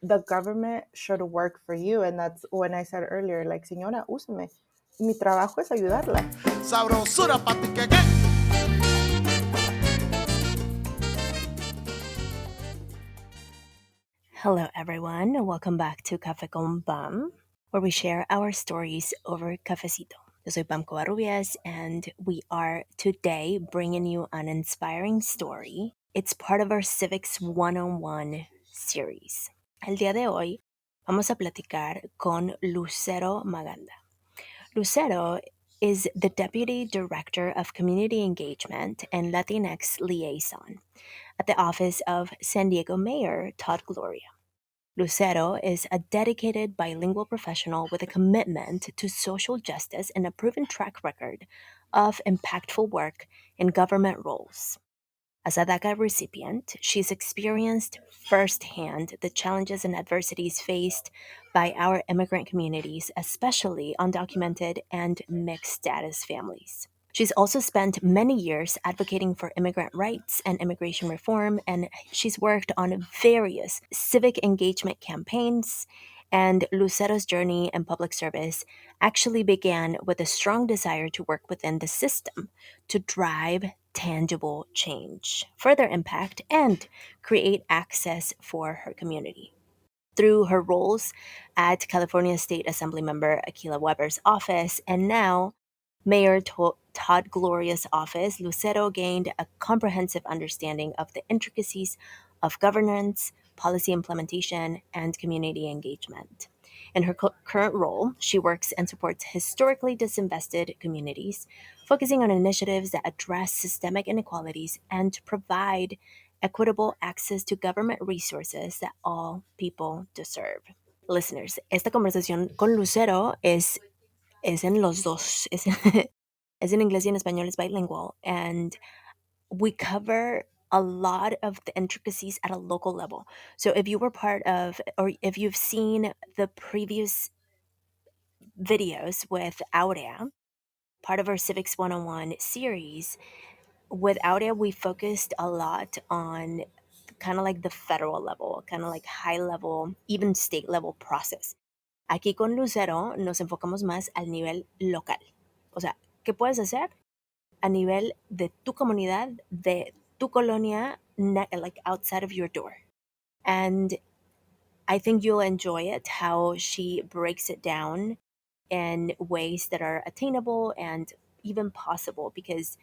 the government should work for you. And that's when I said earlier, like, señora, úseme. Mi trabajo es ayudarla. Sabrosura pa' ti que Hello, everyone. Welcome back to Café con Pam, where we share our stories over cafecito. Yo soy Pam Covarrubias, and we are today bringing you an inspiring story. It's part of our Civics 101 series. El día de hoy vamos a platicar con Lucero Maganda. Lucero is the Deputy Director of Community Engagement and Latinx Liaison at the office of San Diego Mayor Todd Gloria. Lucero is a dedicated bilingual professional with a commitment to social justice and a proven track record of impactful work in government roles. As a DACA recipient, she's experienced firsthand the challenges and adversities faced by our immigrant communities, especially undocumented and mixed status families. She's also spent many years advocating for immigrant rights and immigration reform, and she's worked on various civic engagement campaigns. And Lucero's journey in public service actually began with a strong desire to work within the system to drive tangible change, further impact, and create access for her community. Through her roles at California State Assembly member Akila Weber's office and now Mayor Todd Gloria's office, Lucero gained a comprehensive understanding of the intricacies of governance, policy implementation, and community engagement. In her current role, she works and supports historically disinvested communities, focusing on initiatives that address systemic inequalities and provide equitable access to government resources that all people deserve. Listeners, esta conversación con Lucero es en los dos. Es, es en inglés y en español, es bilingual. And we cover a lot of the intricacies at a local level. So if you were part of, or if you've seen the previous videos with Aurea, part of our Civics 101 series, with Aurea, we focused a lot on kind of like the federal level, kind of like high level, even state level process. Aquí con Lucero nos enfocamos más al nivel local. O sea, ¿qué puedes hacer a nivel de tu comunidad, de tu colonia, like outside of your door? And I think you'll enjoy it, how she breaks it down in ways that are attainable and even possible, because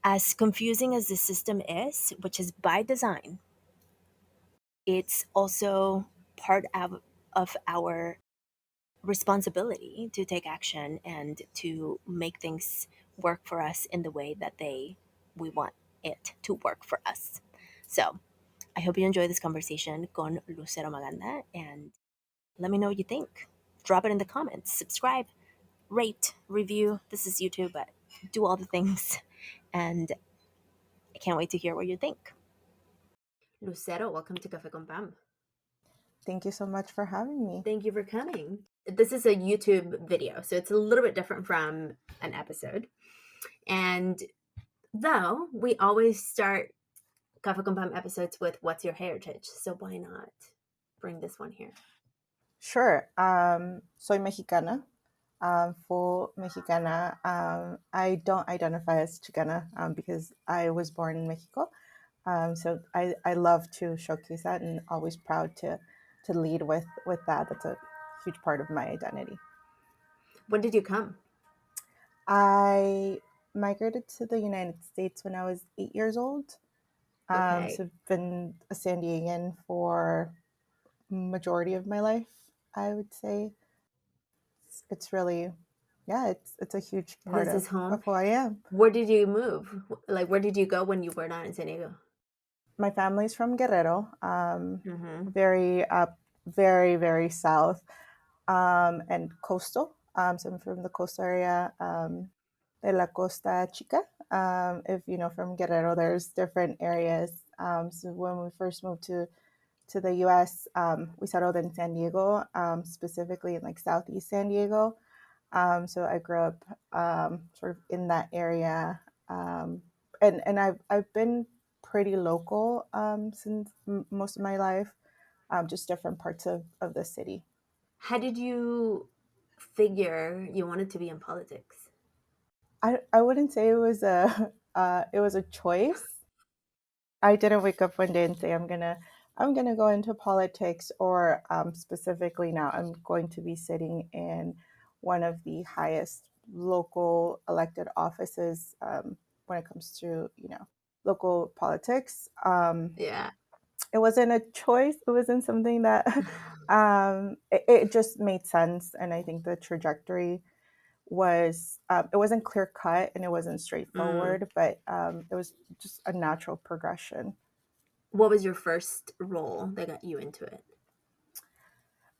as confusing as the system is, which is by design, it's also part of our responsibility to take action and to make things work for us in the way that we want it to work for us. So I hope you enjoy this conversation con Lucero Maganda, and let me know what you think. Drop it in the comments, subscribe, rate, review. This is YouTube, but do all the things. And I can't wait to hear what you think. Lucero, welcome to Cafe con Pam. Thank you so much for having me. Thank you for coming. This is a YouTube video, so it's a little bit different from an episode. And though we always start Cafe con Pam episodes with what's your heritage, so why not bring this one here? Sure. Soy mexicana, full mexicana. I don't identify as Chicana because I was born in Mexico. So I love to showcase that and always proud to lead with that. That's a huge part of my identity. When did you come? I migrated to the United States when I was 8 years old. Okay. So I've been a San Diegan for majority of my life, I would say. It's really, yeah, it's a huge part This is home. of who I am. Where did you move? Like, where did you go when you were not in San Diego? My family's from Guerrero, Mm-hmm. very up, very, very south, and coastal. So I'm from the coastal area, de la Costa Chica. If you know, from Guerrero, there's different areas. So when we first moved to the U.S., we settled in San Diego, specifically in like Southeast San Diego. So I grew up sort of in that area, and I've been pretty local since most of my life. just different parts of the city. How did you figure you wanted to be in politics? I wouldn't say it was a it was a choice. I didn't wake up one day and say I'm gonna go into politics, or specifically now I'm going to be sitting in one of the highest local elected offices when it comes to local politics. Yeah. It wasn't a choice. It wasn't something that it just made sense, and I think the trajectory was it wasn't clear cut and it wasn't Mm. straightforward, but it was just a natural progression. What was your first role that got you into it?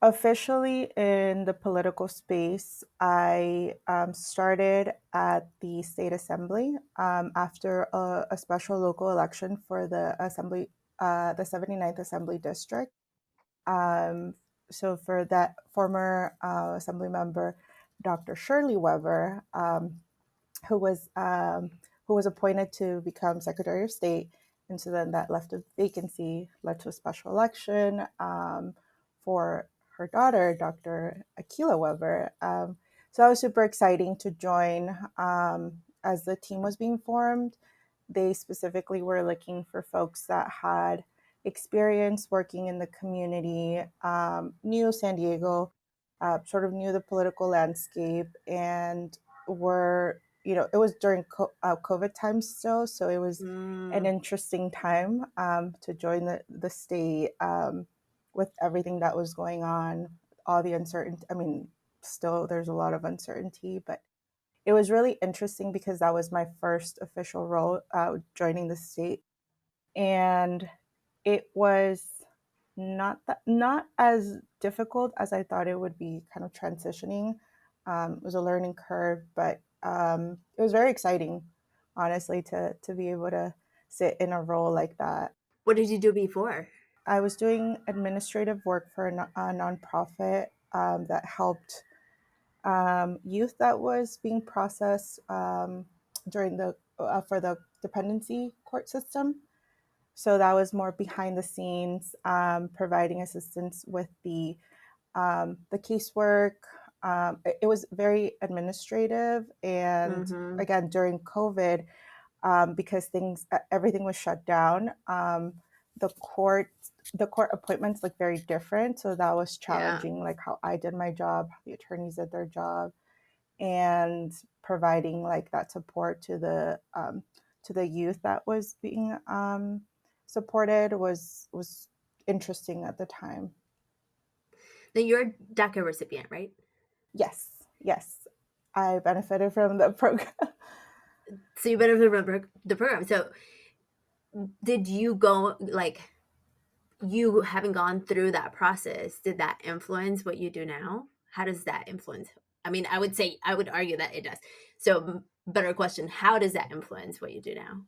Officially in the political space, I started at the state assembly after a special local election for the assembly, the 79th Assembly District. Um, so for that former assembly member, Dr. Shirley Weber, who was um, who was appointed to become Secretary of State, and so then that left a vacancy, led to a special election for her daughter, Dr. Akila Weber. So that was super exciting to join as the team was being formed. They specifically were looking for folks that had experience working in the community, knew San Diego, sort of knew the political landscape, and were it was during COVID time still, so it was an Mm. interesting time to join the state with everything that was going on, all the uncertainty. I mean, still there's a lot of uncertainty, but it was really interesting because that was my first official role joining the state, and it was not as difficult as I thought it would be. Kind of transitioning, it was a learning curve, but it was very exciting, honestly, to be able to sit in a role like that. What did you do before? I was doing administrative work for a nonprofit that helped youth that was being processed during the for the dependency court system. So that was more behind the scenes, providing assistance with the casework. It was very administrative, and Mm-hmm. again during COVID, because everything was shut down. The court the court appointments look very different, so that was Yeah. challenging, like how I did my job, how the attorneys did their job, and providing like that support to the youth that was being supported was interesting at the time. Now you're a DACA recipient, right? Yes, yes, I benefited from the program. So you better remember the program. So did you go like you having gone through that process, did that influence what you do now? How does that influence? I mean, I would argue that it does. So, better question, how does that influence what you do now?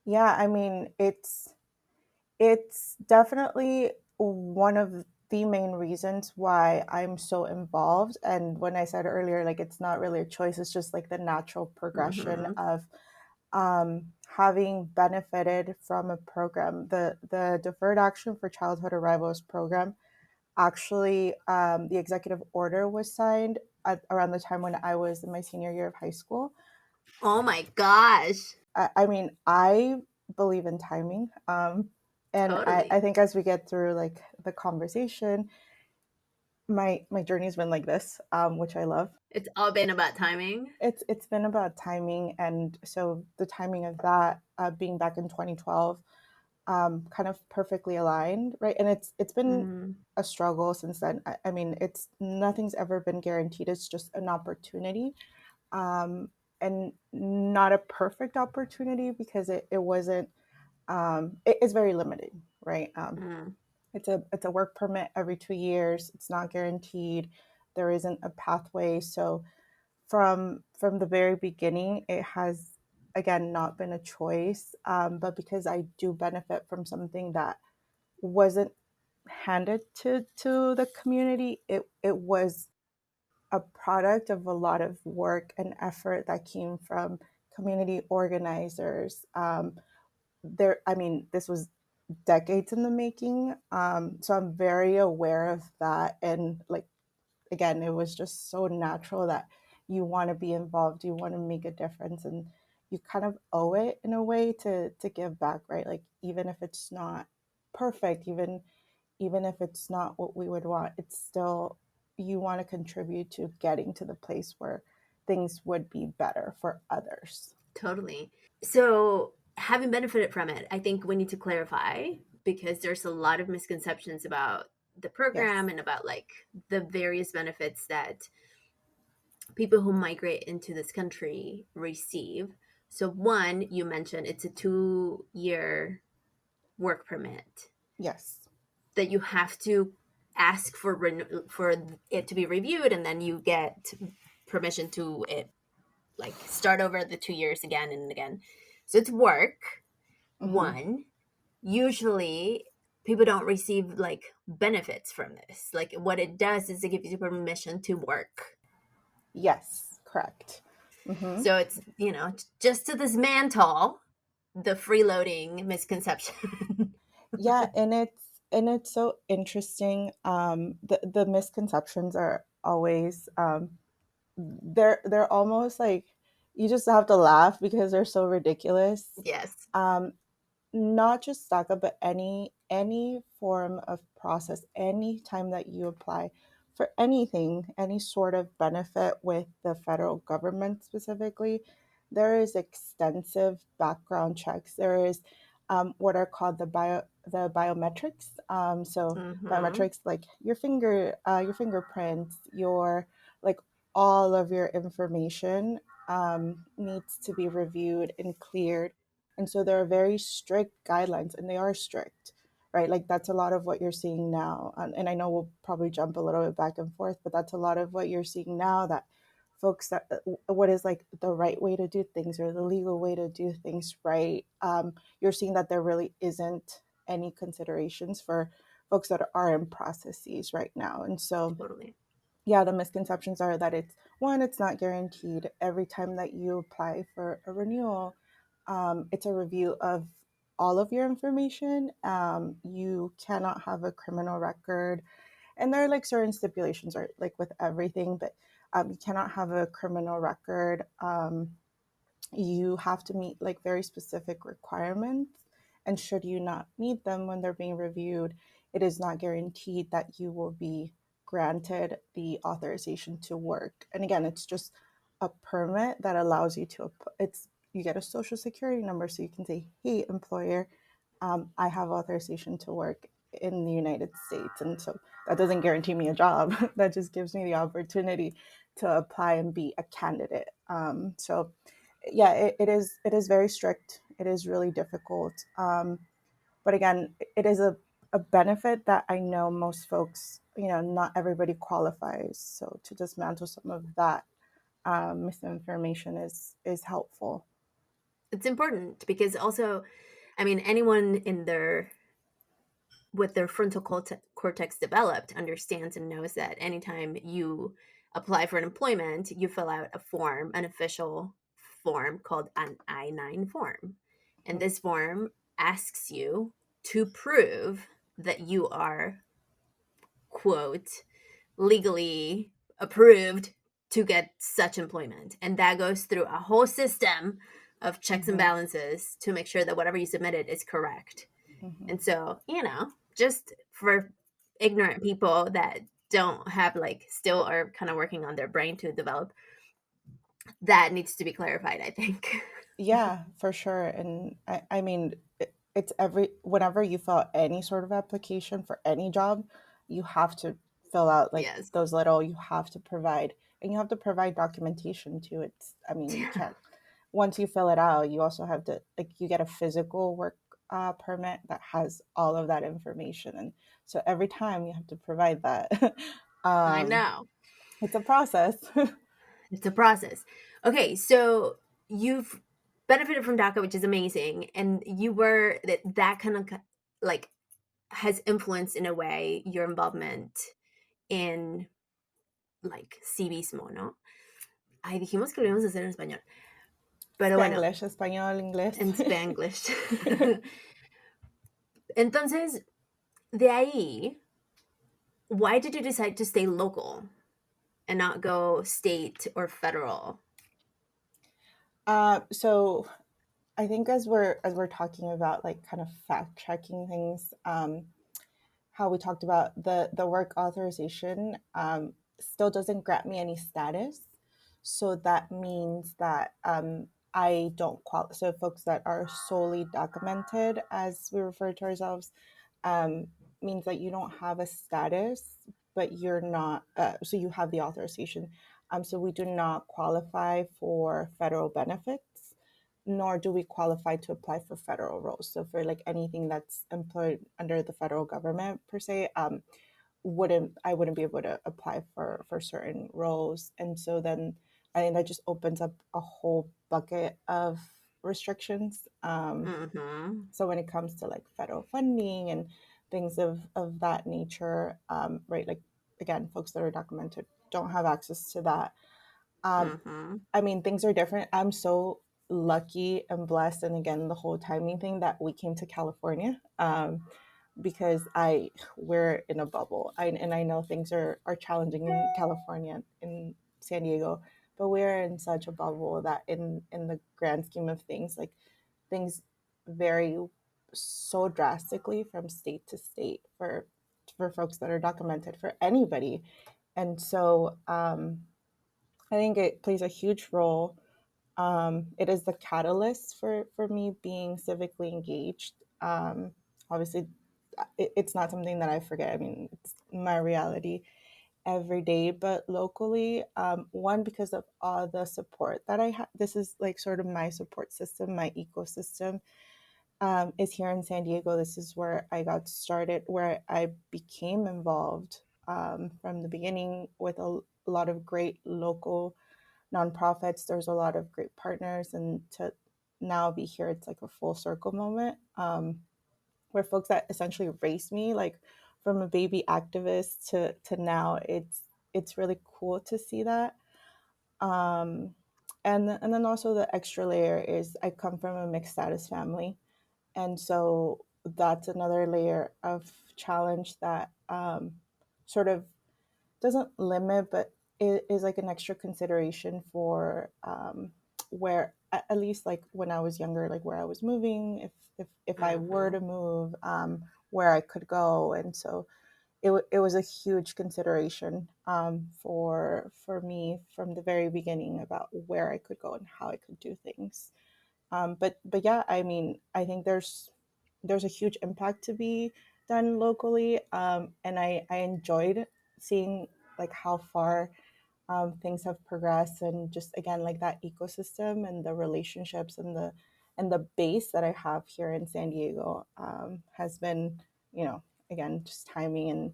Yeah, I mean, it's definitely one of the main reasons why I'm so involved. And when I said earlier, like it's not really a choice, it's just like the natural progression Hmm. of having benefited from a program. The Deferred Action for Childhood Arrivals program, actually, the executive order was signed around the time when I was in my senior year of high school. Oh my gosh. I mean, I believe in timing. And I Totally. think as we get through like the conversation, my journey's been like this, which I love. It's all been about timing. It's been about timing, and so the timing of that being back in 2012, kind of perfectly aligned, right? And it's been Hmm. a struggle since then. I mean, it's nothing's ever been guaranteed. It's just an opportunity, um, and not a perfect opportunity because it wasn't. It's very limited, right? Mm. It's a work permit every 2 years. It's not guaranteed. There isn't a pathway. So from the very beginning, it has again not been a choice. But because I do benefit from something that wasn't handed to the community, it was a product of a lot of work and effort that came from community organizers. I mean, this was decades in the making. So I'm very aware of that. And like, again, it was just so natural that you want to be involved, you want to make a difference, and you kind of owe it in a way to give back, right? Like, even if it's not perfect, even if it's not what we would want, it's still, you want to contribute to getting to the place where things would be better for others. Totally. So, having benefited from it, I think we need to clarify, because there's a lot of misconceptions about the program Yes. and about like the various benefits that people who migrate into this country receive. So, one, you mentioned it's a 2-year work permit Yes. that you have to ask for for it to be reviewed, and then you get permission to it, like start over the 2 years again and again. So it's work. Mm-hmm. One, usually people don't receive like benefits from this. Like what it does is it gives you permission to work. Yes, correct. Mm-hmm. So it's, just to dismantle the freeloading misconception. Yeah, and it's so interesting. The misconceptions are always they're almost like you just have to laugh because they're so ridiculous. Yes, Um, Not just DACA, but any form of process, any time that you apply for anything, any sort of benefit with the federal government specifically, there is extensive background checks. There is what are called the biometrics. So mm-hmm. biometrics like your fingerprints, your like all of your information needs to be reviewed and cleared, and so there are very strict guidelines, and they are strict, right? Like that's a lot of what you're seeing now. And I know we'll probably jump a little bit back and forth, but that's a lot of what you're seeing now, that folks that what is like the right way to do things or the legal way to do things, right? You're seeing that there really isn't any considerations for folks that are in processes right now. And so Totally. yeah, the misconceptions are that it's not guaranteed every time that you apply for a renewal. It's a review of all of your information. You cannot have a criminal record, and there are like certain stipulations, or like with everything, but you cannot have a criminal record. You have to meet like very specific requirements, and should you not meet them when they're being reviewed, it is not guaranteed that you will be granted the authorization to work. And again, it's just a permit that allows you to it's you get a social security number, so you can say, hey employer, I have authorization to work in the United States. And so that doesn't guarantee me a job. That just gives me the opportunity to apply and be a candidate. So yeah, it is very strict. It is really difficult. But again, it is a benefit that I know most folks, not everybody qualifies. So to dismantle some of that misinformation is helpful. It's important because also, I mean, anyone in their with their frontal cortex developed understands and knows that anytime you apply for an employment, you fill out a form, an official form called an I-9 form. And this form asks you to prove that you are, quote, legally approved to get such employment. And that goes through a whole system of checks and Mm-hmm. balances to make sure that whatever you submitted is correct. Mm-hmm. And so, just for ignorant people that don't have like still are kind of working on their brain to develop, that needs to be clarified, I think. Yeah, for sure. And I mean, it's whenever you fill out any sort of application for any job, you have to fill out like Yes. those little, you have to provide, and you have to provide documentation too. I mean, you Yeah. can't, once you fill it out, you also have to, like, you get a physical work permit that has all of that information. And so every time you have to provide that. I um, know. it's a process. It's a process. Okay, so you've benefited from DACA, which is amazing, and you were that kind of like has influenced in a way your involvement in like civismo, ¿no? Ay, dijimos que lo íbamos a hacer en español. Pero bueno, Spanglish, español, inglés. en Spanglish. Entonces, de ahí, why did you decide to stay local and not go state or federal? So I think as we're talking about like kind of fact checking things, how we talked about the work authorization still doesn't grant me any status. So that means that I don't qualify. So folks that are solely documented, as we refer to ourselves, um, means that you don't have a status, but you're not. So you have the authorization. So we do not qualify for federal benefits, nor do we qualify to apply for federal roles. So for like anything that's employed under the federal government per se, wouldn't be able to apply for certain roles. And so then I think that just opens up a whole bucket of restrictions. Mm-hmm. So when it comes to like federal funding and things of that nature, right, like again, folks that are documented don't have access to that. um, Mm-hmm. I mean, things are different. I'm so lucky and blessed, and again, the whole timing thing that we came to California, because we're in a bubble. And I know things are challenging in California, in San Diego, but we're in such a bubble that in the grand scheme of things, like things vary so drastically from state to state for folks that are documented, for anybody. And so I think it plays a huge role. It is the catalyst for me being civically engaged. Obviously, it's not something that I forget. I mean, it's my reality every day, but locally, one, because of all the support that I have. This is like sort of my support system, my ecosystem, is here in San Diego. This is where I got started, where I became involved from the beginning with a lot of great local nonprofits. There's a lot of great partners, and to now be here, it's like a full circle moment, where folks that essentially raised me, like from a baby activist to now, it's really cool to see that. Um, and then also the extra layer is I come from a mixed status family, and so that's another layer of challenge that sort of doesn't limit, but it is like an extra consideration for where at least like when I was younger, like where I was moving, if I were Mm-hmm. to move, where I could go. And so it was a huge consideration for me from the very beginning about where I could go and how I could do things. But yeah, I mean, I think there's a huge impact to be done locally, and I enjoyed seeing like how far things have progressed, and just again like that ecosystem and the relationships and the base that I have here in San Diego has been, again, just timing, and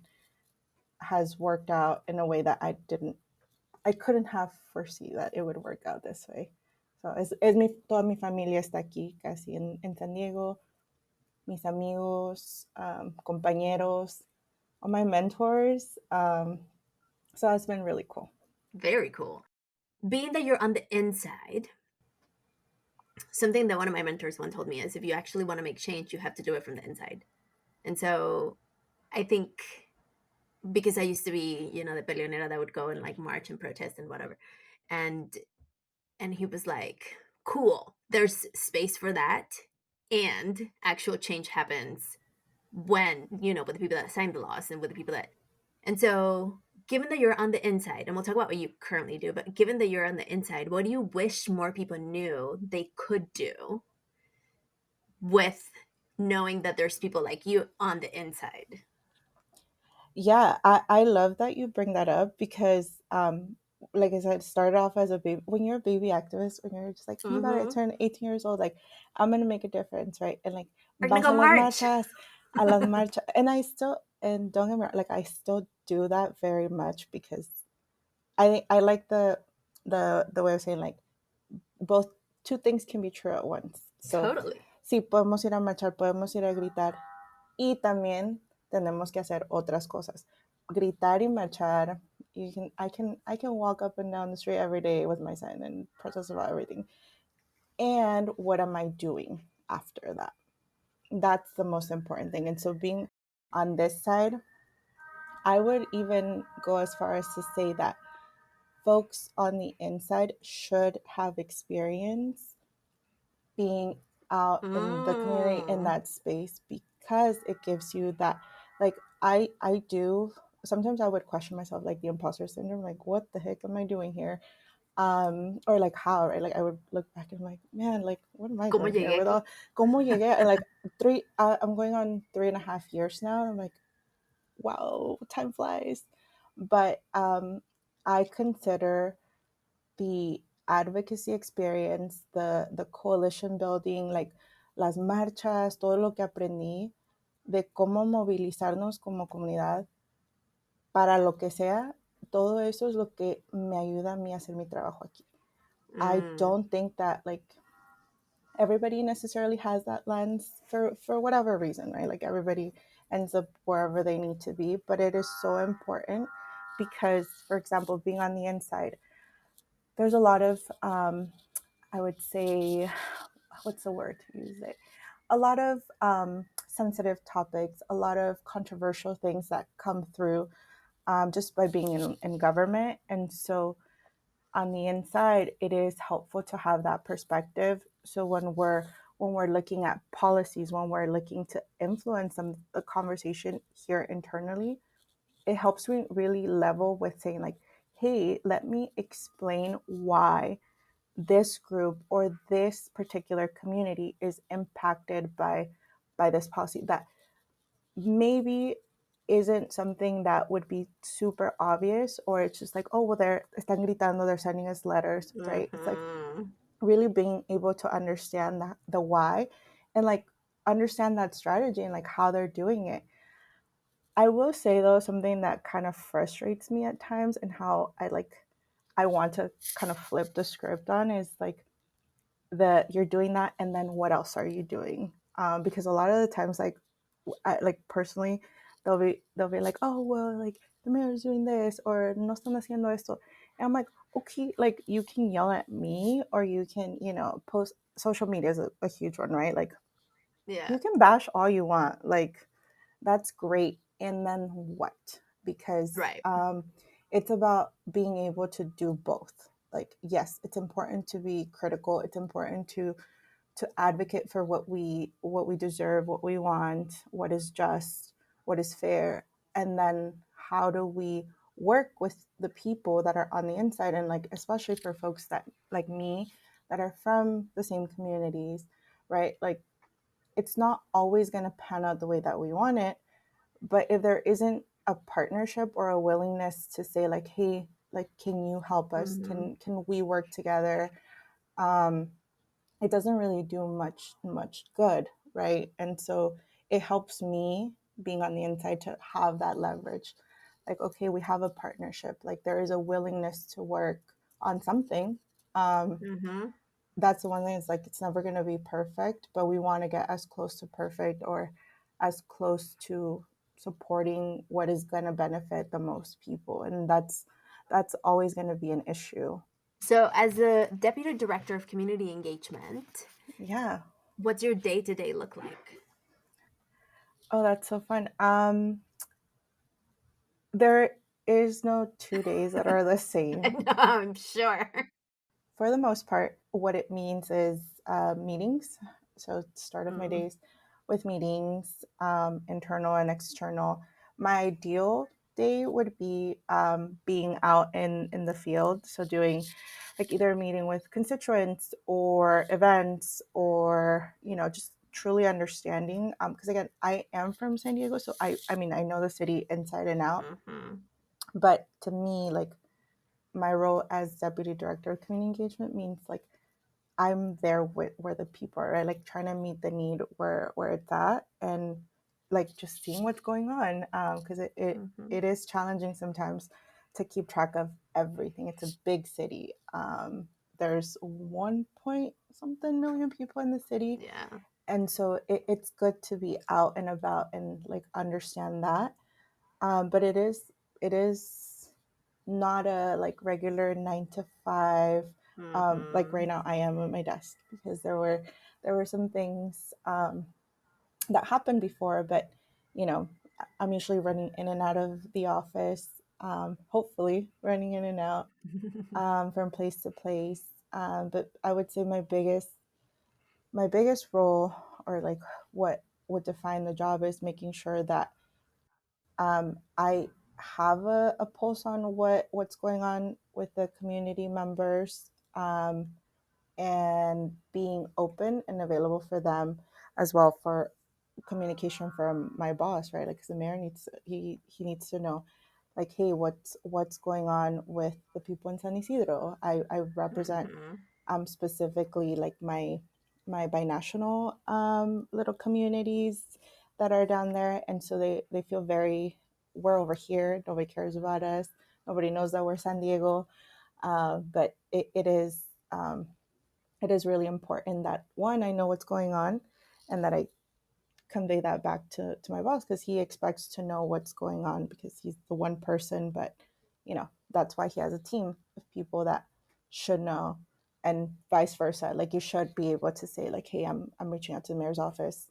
has worked out in a way that I couldn't have foreseen that it would work out this way. So toda mi familia está aquí casi en San Diego, mis amigos, compañeros, all my mentors. So that's been really cool. Very cool. Being that you're on the inside, something that one of my mentors once told me is if you actually want to make change, you have to do it from the inside. And so I think because I used to be, the peleonera that would go and like march and protest and whatever. And he was like, "Cool. There's space for that." And actual change happens when, with the people that signed the laws and with the people that. And so, given that you're on the inside, and we'll talk about what you currently do, but given that you're on the inside, what do you wish more people knew they could do with knowing that there's people like you on the inside? Yeah, I love that you bring that up because, like I said, started off as a baby. When you're a baby activist, when you're just like, oh my God, I Mm-hmm. turned 18 years old, like, I'm going to make a difference, right? And like, We're gonna vas go a las march. marchas, a las marchas. And don't get me wrong, like, I still do that very much because I like the way of saying, like, both two things can be true at once. So, Totally. sí, podemos ir a marchar, podemos ir a gritar, y también tenemos que hacer otras cosas. Gritar y marchar. I can walk up and down the street every day with my son and protest about everything. And what am I doing after that? that's the most important thing. And so being on this side, I would even go as far as to say that folks on the inside should have experience being out in the community in Mm. that space, because it gives you that, like, I do sometimes I would question myself, like the imposter syndrome, like what the heck am I doing here, or like how, right? Like I would look back and I'm like, man, like what am I ¿Cómo doing here llegué with aquí? all, como llegué, and like I'm going on 3.5 years now, and I'm like, wow, time flies. But I consider the advocacy experience, the coalition building, like las marchas, todo lo que aprendí de cómo movilizarnos como comunidad para lo que sea, todo eso es lo que me ayuda a mí a hacer mi trabajo aquí. I Mm. don't think that, like, everybody necessarily has that lens for whatever reason, right? Like everybody ends up wherever they need to be, but it is so important because, for example, being on the inside, there's a lot of I would say, what's the word to use it? A lot of sensitive topics, a lot of controversial things that come through just by being in government. And so on the inside, it is helpful to have that perspective. So when we're looking at policies, when we're looking to influence the conversation here internally, it helps me really level with saying like, hey, let me explain why this group or this particular community is impacted by this policy that maybe isn't something that would be super obvious, or it's just like, oh well, they're están gritando, they're sending us letters, right? It's like Mhm. really being able to understand that the why, and like understand that strategy and like how they're doing it. I will say though, something that kind of frustrates me at times, and how I want to kind of flip the script on, is like that you're doing that and then what else are you doing, because a lot of the times, like like personally, they'll be like, oh well, like the mayor's doing this or no están haciendo esto, and I'm like, okay, like you can yell at me, or you can, post. Social media is a huge one, right? Like Yeah. you can bash all you want, like that's great, and then what? Because Right. it's about being able to do both. Like yes, it's important to be critical, it's important to advocate for what we deserve, what we want, what is just, what is fair, and then how do we work with the people that are on the inside, and like especially for folks that like me, that are from the same communities, right? Like it's not always going to pan out the way that we want it, but if there isn't a partnership or a willingness to say like, hey, like can you help us, Mhm. can we work together, um it doesn't really do much good, right? And so it helps me being on the inside to have that leverage, like okay, we have a partnership, like there is a willingness to work on something. um Mhm. that's the one thing, it's like it's never going to be perfect, but we want to get as close to perfect, or as close to supporting what is going to benefit the most people, and that's always going to be an issue. So, as a deputy director of community engagement, Yeah. what's your day-to-day look like? Oh, that's so fun. There is no 2 days that are the same. No, I'm sure. For the most part, what it means is meetings. So, start of my Mm. days with meetings, internal and external. My ideal day would be being out in the field. So, doing like either a meeting with constituents or events, or, just truly understanding. Because again, I am from San Diego. So, I mean, I know the city inside and out. Mhm. But to me, like, my role as deputy director of community engagement means like I'm there with where the people are, right? Like trying to meet the need where it's at, and like just seeing what's going on. Because it Mhm. is challenging sometimes to keep track of everything. It's a big city. There's 1 point something million people in the city, Yeah. and so it's good to be out and about and like understand that. But it is not a like regular 9 to 5. Like right Mhm. now, I am at my desk because there were some things. that happened before, but you know, I'm usually running in and out of the office, hopefully running in and out from place to place. But I would say my biggest role, or like what would define the job, is making sure that I have a pulse on what's going on with the community members, and being open and available for them as well, for communication from my boss, right? Like, 'cause the mayor needs, he needs to know, like, hey, what's going on with the people in San Isidro. I represent specifically like my binational little communities that are down there, and so they feel very, we're over here, nobody cares about us, nobody knows that we're San Diego. But it is really important that, one, I know what's going on, and that I convey that back to my boss, because he expects to know what's going on, because he's the one person. But that's why he has a team of people that should know, and vice versa. Like, you should be able to say, like, hey, I'm reaching out to the mayor's office,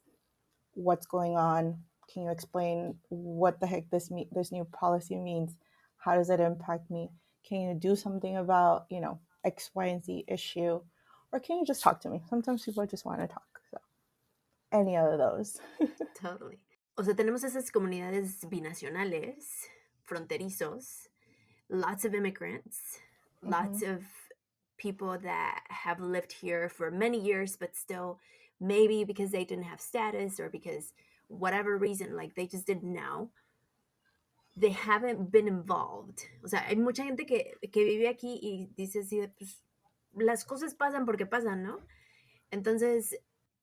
what's going on, can you explain what the heck this new policy means, how does it impact me, can you do something about X, Y, and Z issue, or can you just talk to me? Sometimes people just want to talk. So any of those. Totally. O sea, tenemos esas comunidades binacionales, fronterizos, lots of immigrants, lots of people that have lived here for many years, but still, maybe because they didn't have status or because whatever reason, like they just didn't know, they haven't been involved. O sea, hay mucha gente que vive aquí y dice así de, pues, las cosas pasan porque pasan, ¿no? Entonces,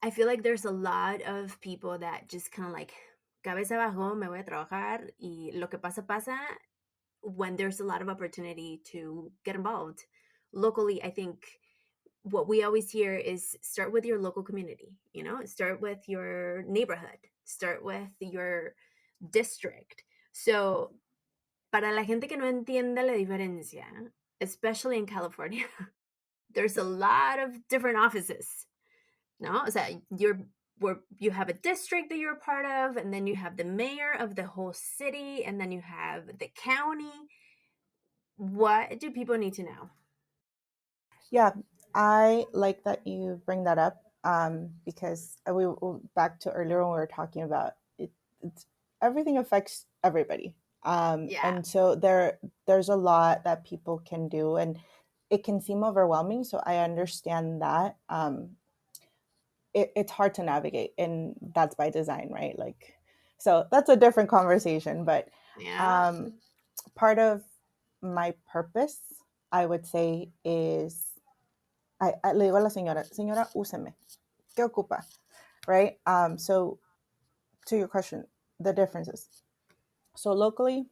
I feel like there's a lot of people that just kind of like, cabeza abajo, me voy a trabajar y lo que pasa, pasa, when there's a lot of opportunity to get involved. Locally, I think what we always hear is start with your local community, start with your neighborhood, start with your district. So, para la gente que no entienda la diferencia, especially in California, there's a lot of different offices. No, o sea, you have a district that you're a part of, and then you have the mayor of the whole city, and then you have the county. What do people need to know? Yeah, I like that you bring that up, because we back to earlier when we were talking about it. Everything affects everybody, Yeah. and so there's a lot that people can do, and it can seem overwhelming. So I understand that. It's hard to navigate, and that's by design, right? Like, so that's a different conversation. But Yeah. part of my purpose, I would say, is le digo a la señora, úseme. ¿Qué ocupa? Right? So to your question, the differences. So locally,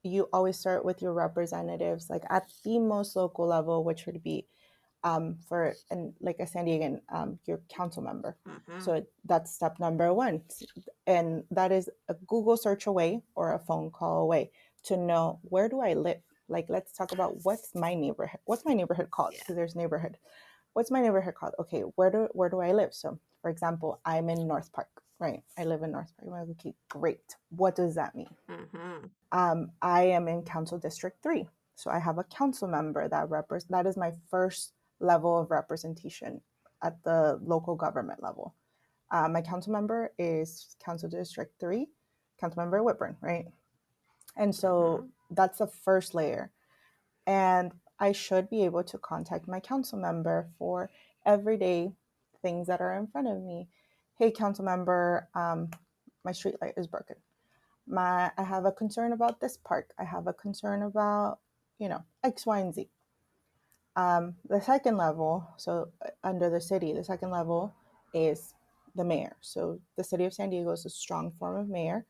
you always start with your representatives, like at the most local level, which would be and like a San Diegan, your council member. So that's step number one. And that is a Google search away or a phone call away to know, where do I live? Like, let's talk about what's my neighborhood called, because there's neighborhood. What's my neighborhood called? Okay, where do I live? So, for example, I'm in North Park, right? I live in North Park. I'm like, okay, great. What does that mean? I am in Council District 3. So I have a council member that is my first level of representation at the local government level. My council member is Council District 3, Council Member Whitburn, right? And so that's the first layer. And I should be able to contact my council member for everyday things that are in front of me. Hey, council member, my street light is broken. I have a concern about this park. I have a concern about, X, Y, and Z. The second level, so under the city, the second level is the mayor. So the city of San Diego is a strong form of mayor,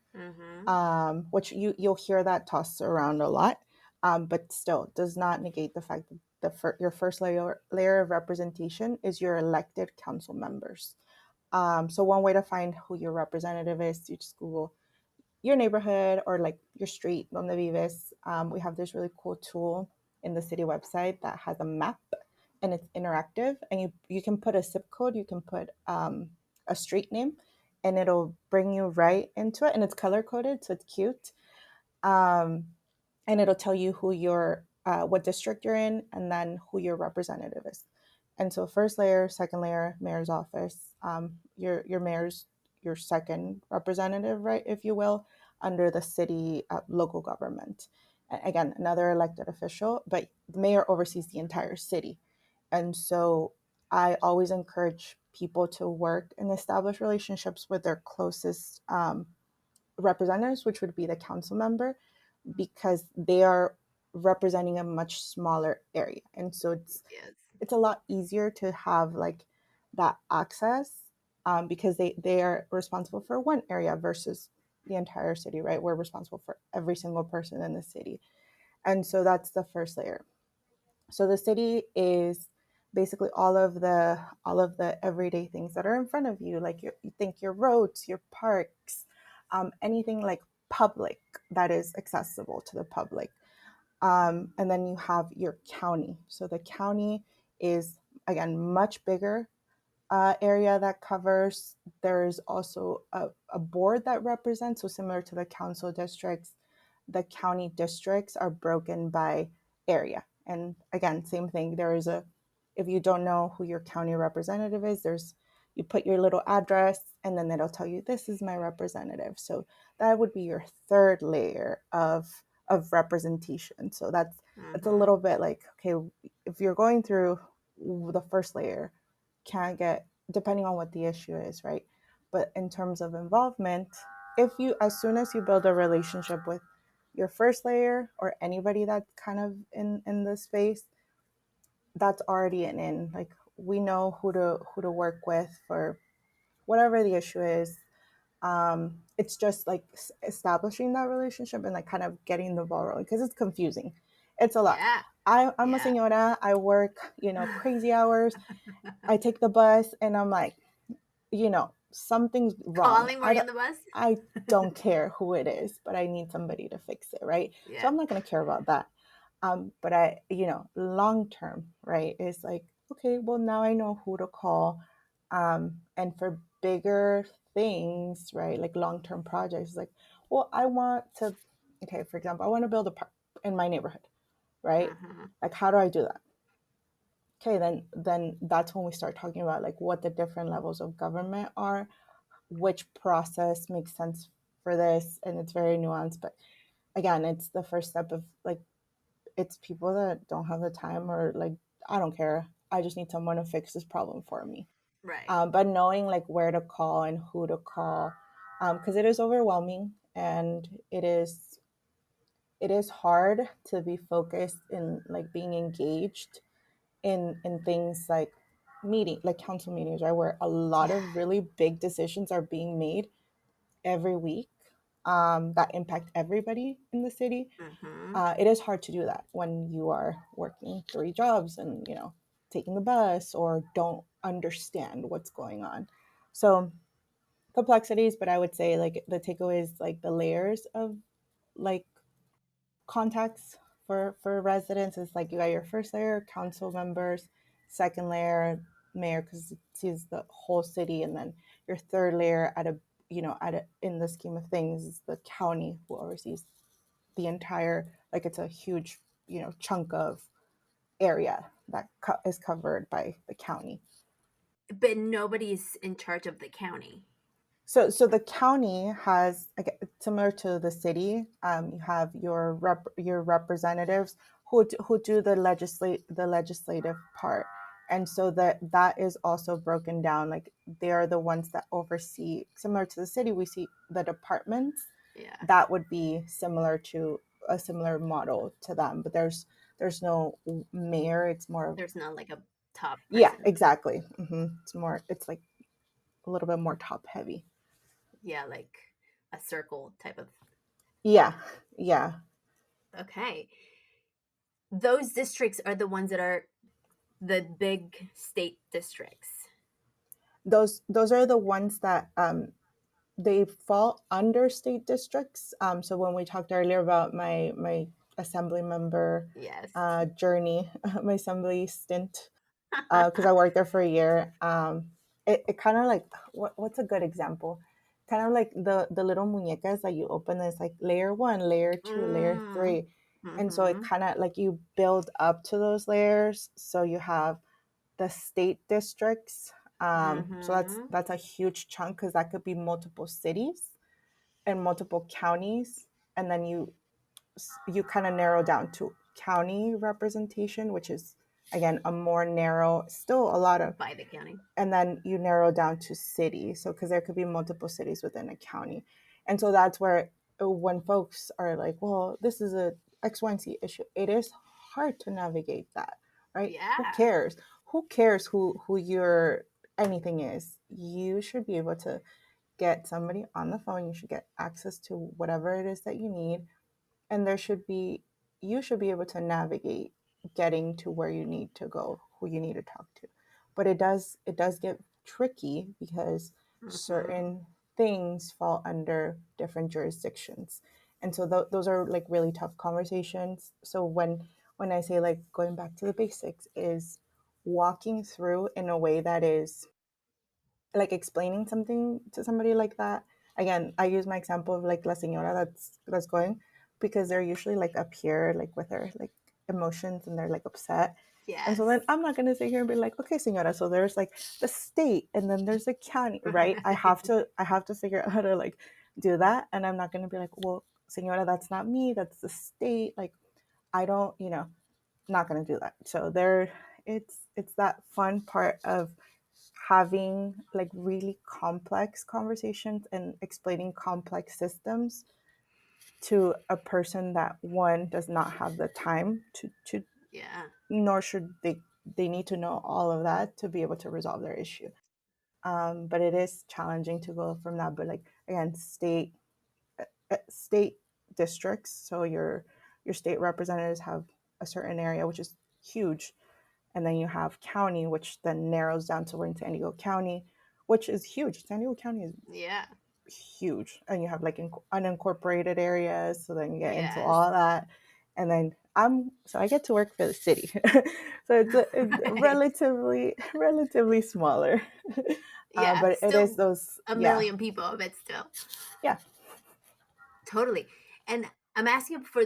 which you'll hear that tossed around a lot, but still does not negate the fact that your first layer of representation is your elected council members. So one way to find who your representative is, you just Google your neighborhood or like your street, donde vives. We have this really cool tool in the city website that has a map, and it's interactive, and you can put a zip code, you can put a street name, and it'll bring you right into it, and it's color coded, so it's cute. Um, and it'll tell you who your what district you're in, and then who your representative is. And so first layer, second layer, mayor's office. Your mayor's your second representative, right, if you will, under the city local government. Again, another elected official, but the mayor oversees the entire city. And so I always encourage people to work and establish relationships with their closest representatives, which would be the council member, because they are representing a much smaller area. And so Yes. it's a lot easier to have like that access, because they are responsible for one area versus the entire city, right? We're responsible for every single person in the city. And so that's the first layer. So the city is basically all of the everyday things that are in front of you, like you think your roads, your parks, anything like public that is accessible to the public. And then you have your county. So the county is, again, much bigger area that covers. There's also a board that represents, so similar to the council districts, the county districts are broken by area. And again, same thing. There is a, if you don't know who your county representative is, there's, you put your little address and then it'll tell you this is my representative. So that would be your third layer of representation. So that's a little bit like, okay, if you're going through the first layer, can't get, depending on what the issue is, right? But in terms of involvement, if you, as soon as you build a relationship with your first layer or anybody that's kind of in the space, that's already an in. Like, we know who to work with for whatever the issue is. It's just like establishing that relationship and like kind of getting the ball rolling, because it's confusing. It's a lot. Yeah. I'm a señora. I work, crazy hours. I take the bus and I'm like, something's wrong. Calling Maria on the bus? I don't care who it is, but I need somebody to fix it, right? Yeah. So I'm not going to care about that. But long term, right, is like, okay, well, now I know who to call. And for bigger things, right, like long term projects, like, well, I want to, okay, for example, I want to build a park in my neighborhood, right? Like, how do I do that? Okay, then that's when we start talking about like what the different levels of government are, which process makes sense for this, and it's very nuanced. But again, it's the first step of like, it's people that don't have the time, or like, I don't care, I just need someone to fix this problem for me. Right. But knowing like where to call and who to call, because it is overwhelming, and it is hard to be focused in like being engaged in things like council meetings, right, where a lot of really big decisions are being made every week, that impact everybody in the city. It is hard to do that when you are working 3 jobs and taking the bus or don't understand what's going on. So complexities, but I would say like the takeaway is like the layers of like contacts for residents is like, you got your first layer, council members, second layer, mayor, because it sees the whole city, and then your third layer in the scheme of things is the county, who oversees the entire, like, it's a huge chunk of area that is covered by the county. But nobody's in charge of the county. So the county has, similar to the city, you have your representatives who do the legislative part, and so that is also broken down. Like, they are the ones that oversee, similar to the city. We see the departments. Yeah. That would be similar to a similar model to them, but there's no mayor. It's more. There's not like a top person. Yeah, exactly. It's like a little bit more top heavy. Yeah, like a circle type of. Yeah. Okay. Those districts are the ones that are the big state districts. Those are the ones that they fall under state districts. So when we talked earlier about my assembly member journey, my assembly stint, because I worked there for a year, it kind of like, what's a good example? kind of like the little muñecas that you open. It's like layer 1, layer 2, layer 3. And so it Mm-hmm. kind of like you build up to those layers. So you have the state districts. So Mm-hmm. that's a huge chunk, because that could be multiple cities and multiple counties. And then you kind of narrow down to county representation, which is again a more narrow, still a lot of, By the county. and then you narrow down to city. So because there could be multiple cities within a county. And so that's where, when folks are like, well, this is a X, Y, and Z issue, it is hard to navigate that, right? Yeah. Who cares who your anything is? You should be able to get somebody on the phone. You should get access to whatever it is that you need, and you should be able to navigate getting to where you need to go, who you need to talk to. But it does get tricky, because Mm-hmm. certain things fall under different jurisdictions. And so those are like really tough conversations. So when I say, like, going back to the basics, is walking through in a way that is like explaining something to somebody like that. Again, I use my example of like la señora that's going, because they're usually like up here, like with their like emotions, and they're like upset. And so Yes. then I'm not gonna sit here and be like, okay, señora, so there's like the state, and then there's the county, right? I have to figure out how to like do that. And I'm not gonna be like, well, señora, that's not me, that's the state. Like, I don't, not gonna do that. So it's that fun part of having like really complex conversations and explaining complex systems to a person that, one, does not have the time to Yeah. nor should they need to know all of that to be able to resolve their issue. But it is challenging to go from that. But like, again, state districts, so your state representatives have a certain area, which is huge. And then you have county, which then narrows down to we're in San Diego County, which is huge. San Diego County is Yeah. huge. And you have like unincorporated areas. So then you get into Yes. all that. And then I get to work for the city. So it's Right. relatively smaller. Yeah. But it is Still those, a yeah, million people, but still. yeah. Totally. And I'm asking for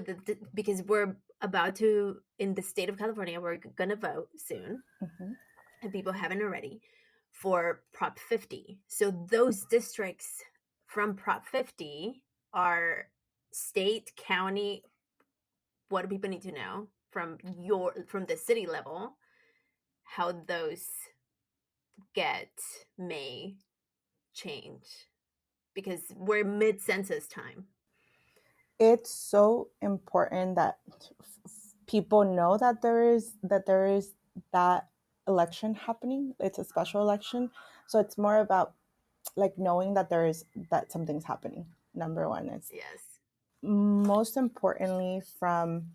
because we're about to, in the state of California, we're going to vote soon, Hmm. and people haven't already, for Prop 50. So those districts from Prop 50 are state, county. What do people need to know from the city level, how those may change? Because we're mid census time. It's so important that people know that there is that election happening. It's a special election, so it's more about like knowing that something's happening. Number one is, Yes. most importantly, from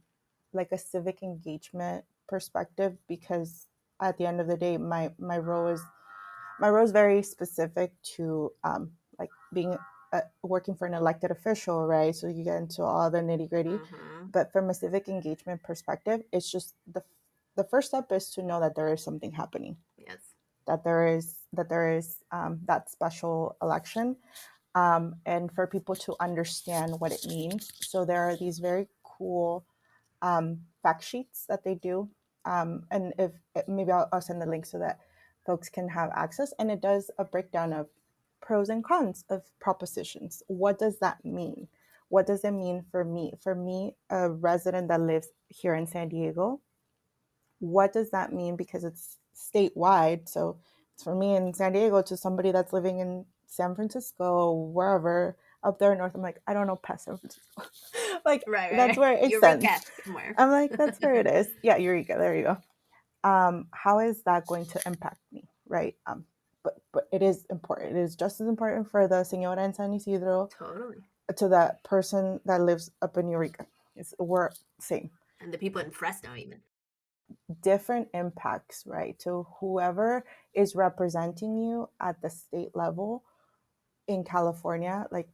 like a civic engagement perspective, because at the end of the day, my role is very specific to like being working for an elected official, right? So you get into all the nitty gritty. Mm-hmm. But from a civic engagement perspective, it's just the first step is to know that there is something happening, Yes. that there is that special election, and for people to understand what it means. So there are these very cool fact sheets that they do. And if maybe I'll send the link so that folks can have access. And it does a breakdown of pros and cons of propositions. What does that mean? What does it mean for me? For me, a resident that lives here in San Diego, what does that mean? Because it's statewide. So it's for me in San Diego to somebody that's living in San Francisco, wherever up there north. I'm like, I don't know past San Francisco. Like, Right, right, that's right. where it Eureka sends. somewhere. I'm like, that's where it is. Yeah, Eureka. There you go. How is that going to impact me, right? But it is important. It is just as important for the señora in San Isidro Totally. to that person that lives up in Eureka. We're same. And the people in Fresno, even. Different impacts, right? To whoever is representing you at the state level in California, like,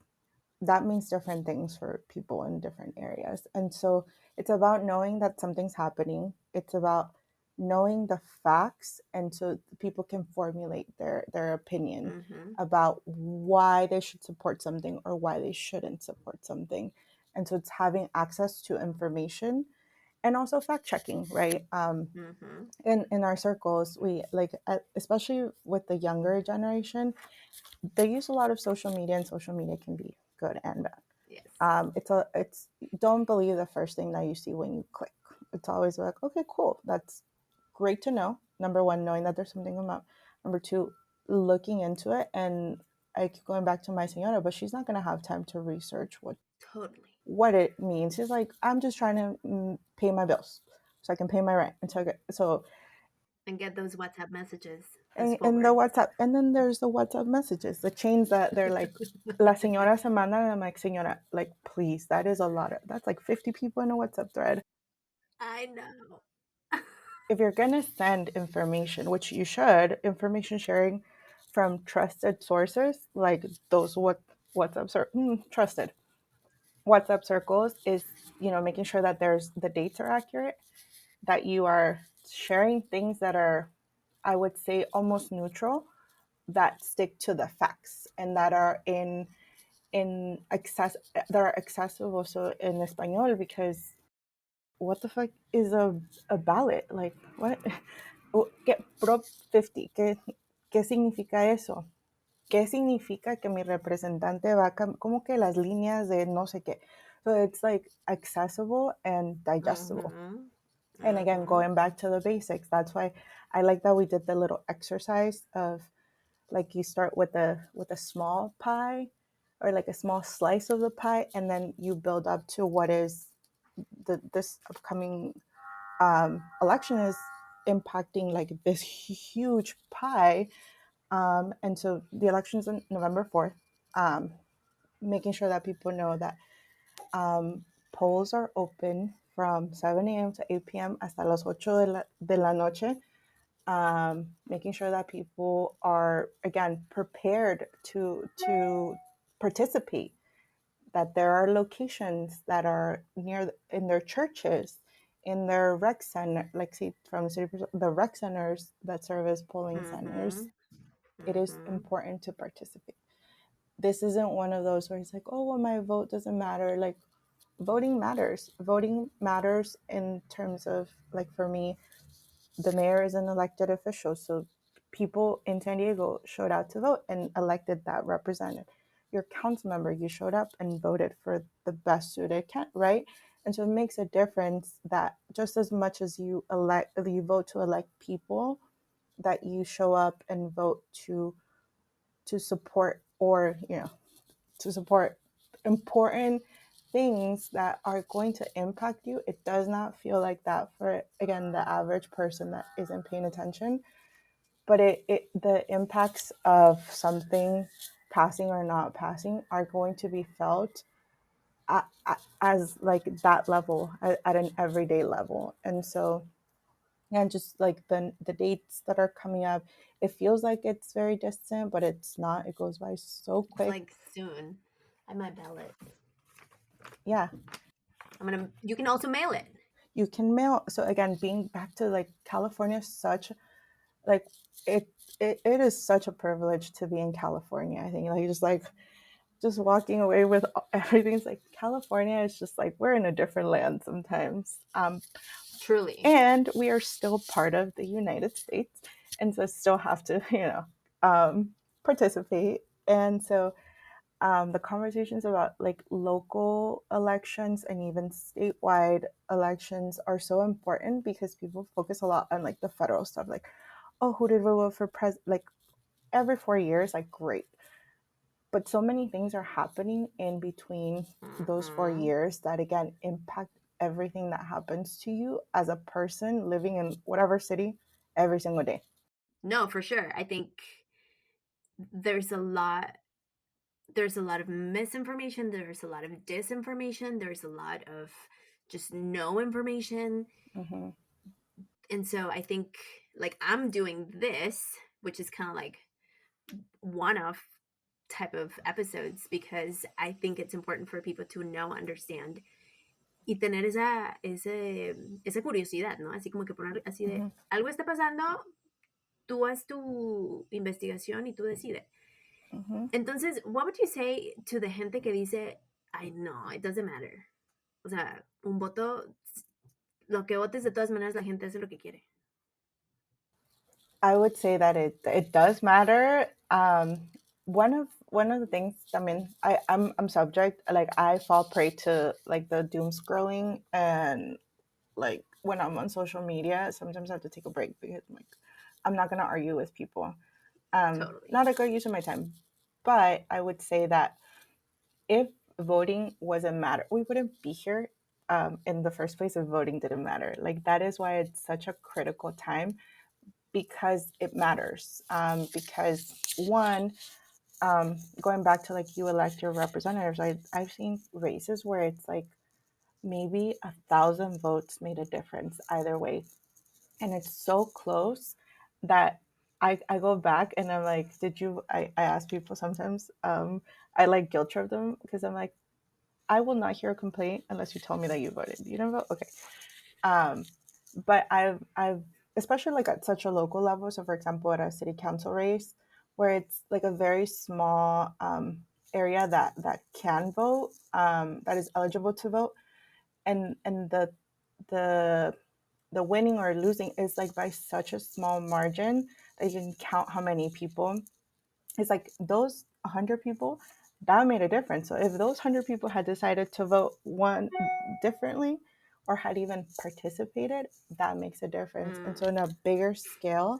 that means different things for people in different areas. And so it's about knowing that something's happening. It's about knowing the facts, and so people can formulate their opinion about why they should support something or why they shouldn't support something. And so it's having access to information and also fact checking, right? In our circles, we like, especially with the younger generation, they use a lot of social media, and social media can be good and bad. Yes. It's don't believe the first thing that you see when you click. It's always like, okay, cool, that's great to know. Number one, knowing that there's something about. Number two, looking into it. And I keep going back to my senora, but she's not going to have time to research Totally. what it means. She's like, I'm just trying to pay my bills so I can pay my rent. And get those WhatsApp messages as And the forwards. WhatsApp, and then there's the WhatsApp messages, the chains that they're like, La señora se manda, and I'm like, señora, like, please, that is a lot that's like 50 people in a WhatsApp thread. I know. If you're gonna send information, which you should, information sharing from trusted sources, like those WhatsApp trusted WhatsApp circles, is, making sure that there's the dates are accurate, that you are sharing things that are, I would say, almost neutral, that stick to the facts, and that are that are accessible, so in español, because what the fuck is a ballot? Like, what? Get Prop 50, ¿qué significa eso? ¿Qué significa que mi representante va como que las líneas de no sé qué? So it's like accessible and digestible. And again, going back to the basics, that's why I like that we did the little exercise of, like, you start with a small pie, or like a small slice of the pie, and then you build up to what is this upcoming election is impacting, like, this huge pie. And so the election's on November 4th. Making sure that people know that polls are open from 7 a.m. to 8 p.m. hasta las 8 de la noche. Making sure that people are, again, prepared to participate, that there are locations that are near in their churches, in their rec center, like, see, from the rec centers that serve as polling centers. It is important to participate. This isn't one of those where it's like, oh, well, my vote doesn't matter. Like, voting matters. Voting matters in terms of, like, for me, the mayor is an elected official. So people in San Diego showed out to vote and elected that representative. Your council member, you showed up and voted for the best suited right? And so it makes a difference that just as much as you vote to elect people, that you show up and vote to support, or to support important things that are going to impact you. It does not feel like that for, again, the average person that isn't paying attention. But the impacts of something passing or not passing are going to be felt as, like, that level, at an everyday level. And so, and just like the dates that are coming up, it feels like it's very distant, but it's not. It goes by so It's quick. like soon. I might ballot. Yeah, You can also mail it. you can mail. So again, being back to, like, California, such, like, it is such a privilege to be in California. I think, like, just walking away with everything's like, California is just like, we're in a different land sometimes. Truly. And we are still part of the United States, and so still have to, participate. And so the conversations about, like, local elections and even statewide elections are so important, because people focus a lot on, like, the federal stuff, like, oh, who did we vote for president, like, every 4 years, like, great. But so many things are happening in between those 4 years that, again, impact everything that happens to you as a person living in whatever city every single day. No, for sure. I think there's a lot of misinformation, there's a lot of disinformation, there's a lot of just no information. Mm-hmm. And so I think, like, I'm doing this, which is kind of like one-off type of episodes, because I think it's important for people to understand y tener esa curiosidad, ¿no? Así como que poner así de, Mm-hmm. algo está pasando, tú haz tu investigación y tú decides. Mm-hmm. Entonces, what would you say to the gente que dice, I know, it doesn't matter? O sea, un voto, lo que votes, de todas maneras la gente hace lo que quiere. I would say that it does matter. One of the things, I mean, I'm subject, like I fall prey to like the doom scrolling, and like when I'm on social media, sometimes I have to take a break because I'm not gonna argue with people. Totally. Not a good use of my time, but I would say that if voting wasn't matter, we wouldn't be here in the first place if voting didn't matter. Like that is why it's such a critical time, because it matters. Because one, going back to like you elect your representatives, I've seen races where it's like maybe 1,000 votes made a difference either way, and it's so close that I go back and I'm like, did you? I ask people sometimes. I like guilt trip them because I'm like, I will not hear a complaint unless you tell me that you voted. You don't vote, okay? Um, but I've especially like at such a local level. So for example, at a city council race, where it's like a very small area that can vote, that is eligible to vote, and the the winning or losing is like by such a small margin that you can count how many people. It's like those 100 people that made a difference. So if those 100 people had decided to vote one differently or had even participated, that makes a difference. And so in a bigger scale,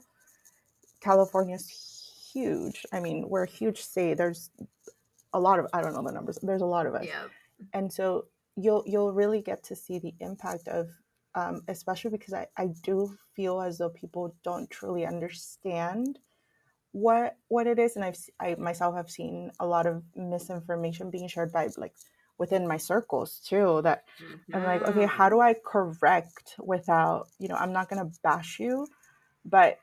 California's huge. I mean, we're a huge state. There's a lot of, I don't know the numbers. There's a lot of us. Yeah. And so you'll really get to see the impact of especially because I do feel as though people don't truly understand what it is, and I myself have seen a lot of misinformation being shared by like within my circles too, that I'm like, okay, how do I correct without, I'm not going to bash you, but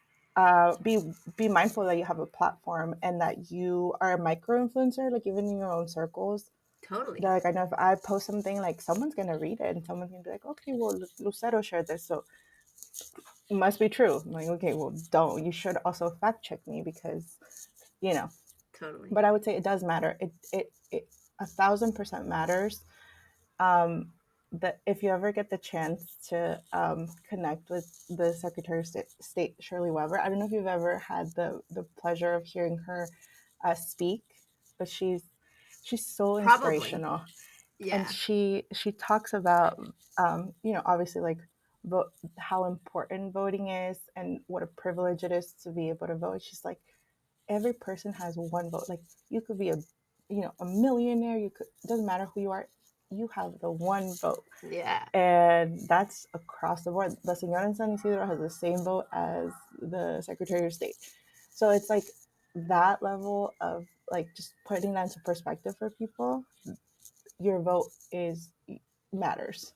be mindful that you have a platform and that you are a micro influencer, like even in your own circles. Totally. They're like, I know if I post something, like someone's gonna read it and someone's gonna be like, okay, well, Lucero shared this, so it must be true. I'm like, okay, well, don't. You should also fact check me because, you know. Totally. But I would say it does matter. It 1,000% matters. That if you ever get the chance to connect with the Secretary of State Shirley Weber, I don't know if you've ever had the pleasure of hearing her speak, but she's so Probably. inspirational, and Yeah. she talks about obviously like vote, how important voting is and what a privilege it is to be able to vote. She's like, every person has one vote. Like you could be a millionaire, you could, it doesn't matter who you are, you have the one vote. Yeah. And that's across the board. The Senora in San Isidro has the same vote as the Secretary of State. So it's like that level of like just putting that into perspective for people. Your vote is matters.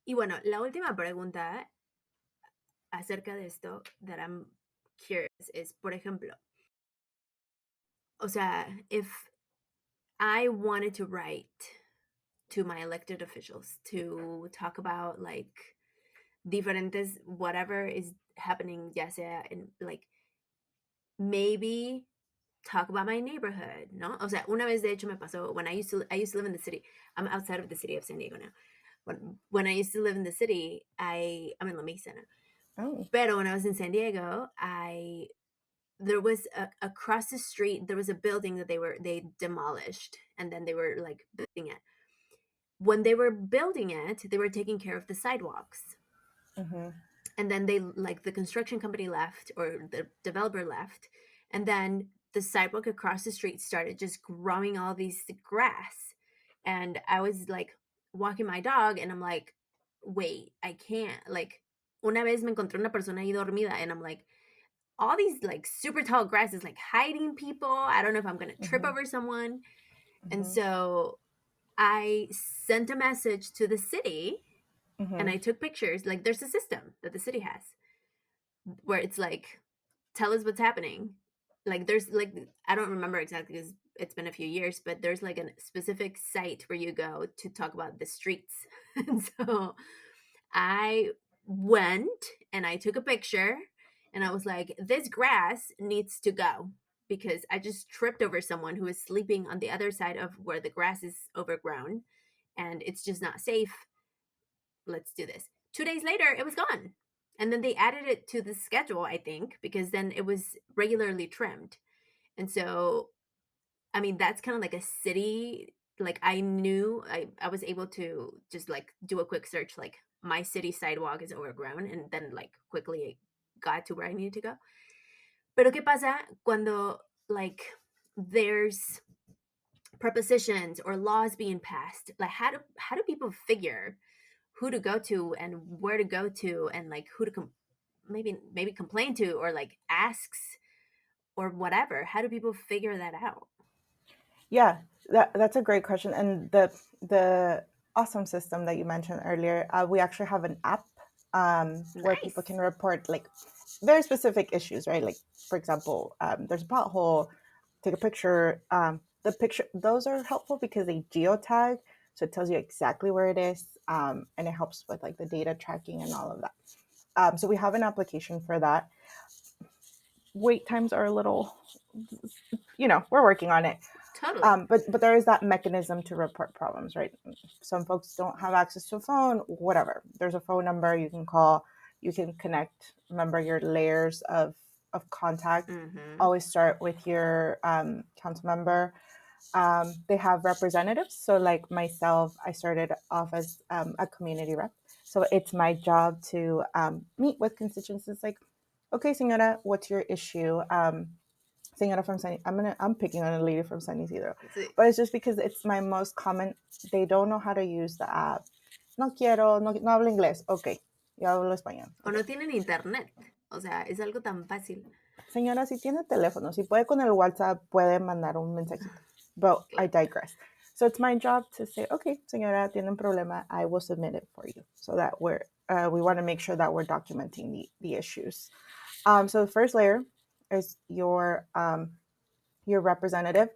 Y bueno, la última pregunta acerca de esto that I'm curious es, por ejemplo, o sea, if I wanted to write to my elected officials to talk about like diferentes whatever is happening, ya sea in like maybe talk about my neighborhood, ¿no? O sea, una vez de hecho me pasó when I used to live in the city. I'm outside of the city of San Diego now. When I used to live in the city, I'm in La Mesa now. Oh. Pero when I was in San Diego, there was across the street there was a building that they demolished and then they were like building it. When they were building it, they were taking care of the sidewalks. Mm-hmm. And then they like the construction company left or the developer left, and then the sidewalk across the street started just growing all these grass. And I was like walking my dog and I'm like, wait, I can't. Like una vez me encontré una persona ahí dormida and I'm like, all these like super tall grass is like hiding people. I don't know if I'm gonna trip Mm-hmm. over someone. And Mm-hmm. so I sent a message to the city and Mm-hmm. I took pictures. Like there's a system that the city has where it's like, tell us what's happening. Like there's like, I don't remember exactly because it's been a few years, but there's like a specific site where you go to talk about the streets. And so I went and I took a picture and I was like, this grass needs to go because I just tripped over someone who was sleeping on the other side of where the grass is overgrown and it's just not safe. Let's do this. 2 days later, it was gone. And then they added it to the schedule, I think, because then it was regularly trimmed. And so, I mean, that's kind of like a city. Like I knew I was able to just like do a quick search, like my city sidewalk is overgrown, and then like quickly got to where I needed to go. Pero ¿qué pasa cuando like there's prepositions or laws being passed? Like how do people figure who to go to and where to go to and like who to maybe complain to or like asks or whatever? How do people figure that out? Yeah, that's a great question. And the awesome system that you mentioned earlier, we actually have an app where people Nice. can report like very specific issues, right? Like, for example, there's a pothole, take a picture. The picture, those are helpful because they geotag, so it tells you exactly where it is, and it helps with like the data tracking and all of that. So we have an application for that. Wait times are a little, we're working on it. Totally. But there is that mechanism to report problems, right? Some folks don't have access to a phone, whatever. There's a phone number you can call, you can connect. Remember your layers of contact. Mm-hmm. Always start with your council member. They have representatives. So, like myself, I started off as a community rep. So it's my job to meet with constituents. It's like, okay, señora, what's your issue? Señora from San, I'm picking on a lady from San Isidro, but it's just because it's my most common. They don't know how to use the app. No quiero, no hablo inglés. Okay, yo hablo español. O Okay. no tienen internet. O sea, es algo tan fácil. Señora, si tiene teléfono, si puede con el WhatsApp, puede mandar un mensajito. But I digress. So it's my job to say, okay, señora, tiene un problema. I will submit it for you, so that we want to make sure that we're documenting the issues. So the first layer is your representative.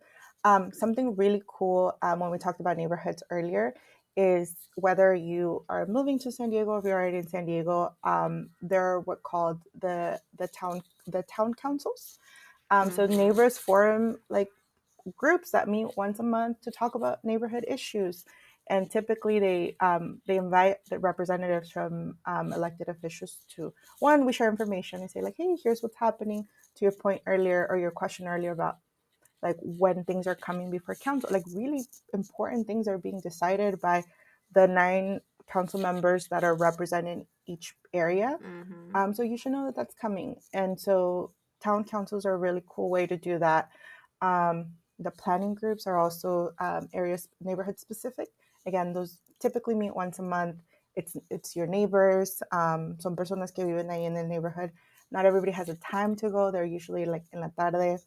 Something really cool when we talked about neighborhoods earlier is whether you are moving to San Diego, if you're already in San Diego, there are what called the town councils. So neighbors forum like groups that meet once a month to talk about neighborhood issues. And typically they invite the representatives from elected officials to, one, we share information and say like, hey, here's what's happening, to your point earlier or your question earlier about like when things are coming before council, like really important things are being decided by the 9 council members that are representing each area. Mm-hmm. So you should know that that's coming. And so town councils are a really cool way to do that. The planning groups are also areas neighborhood specific. Again, those typically meet once a month. It's your neighbors, son personas que viven ahí en el neighborhood. Not everybody has a time to go. They're usually like en la tarde.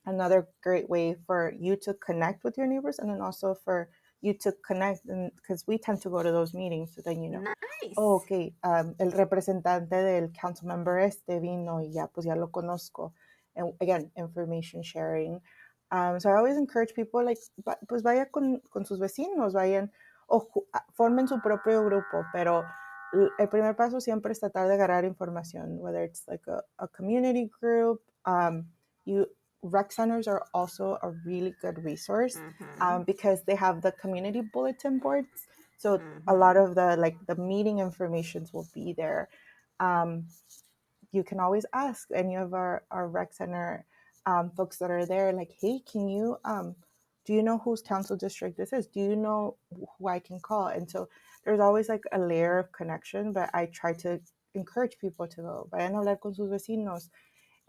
Another great way for you to connect with your neighbors, and then also for you to connect, and because we tend to go to those meetings, so then oh, Nice. okay, el representante del council member vino y ya, pues ya lo conozco. And again, information sharing. So I always encourage people, like, pues vaya con sus vecinos, vayan, o formen su propio grupo, pero el primer paso siempre es tratar de agarrar información, whether it's like a community group. You Rec centers are also a really good resource because they have the community bulletin boards. So a lot of the meeting informations will be there. You can always ask any of our rec center folks that are there, like, hey, do you know whose council district this is? Do you know who I can call? And so there's always like a layer of connection, but I try to encourage people to go, vayan a hablar con sus vecinos.